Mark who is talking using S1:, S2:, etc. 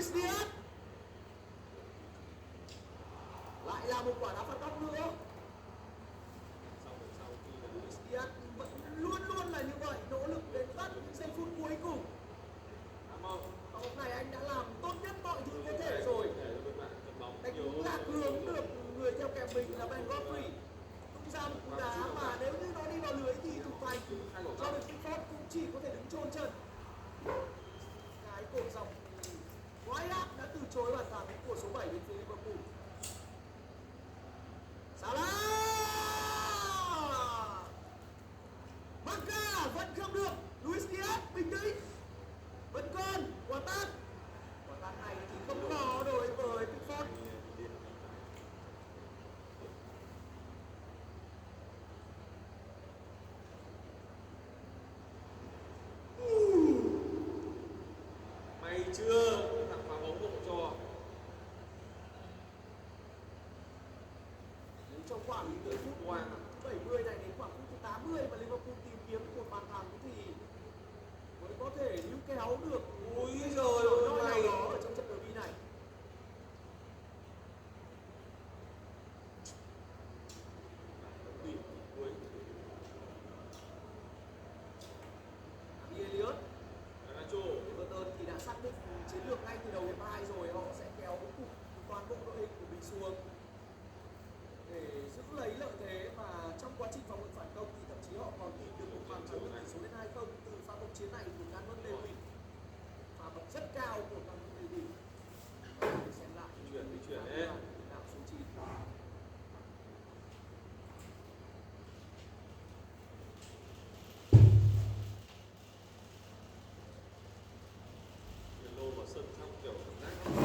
S1: Luis Diaz lại là một quả đá phạt góc nữa. Luis Diaz vẫn luôn luôn là như vậy, nỗ lực đến tận những giây phút cuối cùng. Và hôm nay anh đã làm tốt nhất mọi thứ có thể rồi. Đánh lạc hướng được người theo kèm mình là Ben Godfrey. Tung ra một cú đá mà nếu như nó đi vào lưới thì thủ thành Jordan Pickford cũng chỉ có thể đứng chôn chân. Cái cột dọc Wyatt đã từ chối bàn thắng của số 7 bên phía Liverpool. Salah! Marca vẫn không được. Luis Diaz bình tĩnh. Vẫn còn quả tát. Quả tát này thì không khó đối với Pickford.
S2: May chưa thằng phá bóng hộ cho.
S1: Trong khoảng từ phút 70 này đến khoảng phút 80 mà Liverpool tìm kiếm một bàn thắng thì mới có thể níu kéo được.
S2: Ui giời
S1: hôm
S2: ơi
S1: nay ở trong trận derby này. Elliot Everton thì đã xác định chiến lược ngay từ đầu hiệp 2 rồi, họ sẽ kéo toàn bộ đội hình của mình xuống để giữ lấy lợi thế, và trong quá trình phòng ngự phản công thì thậm chí họ còn tìm được một bàn thắng tỷ số lên 2-0 từ pha bóng chiến này của Cameron Lewin, pha bóng rất cao của Cameron Lewin. Xem lại
S2: chuyển đấy.
S1: Đạo số 9.
S2: Lô vào sân xong kiểu cảm giác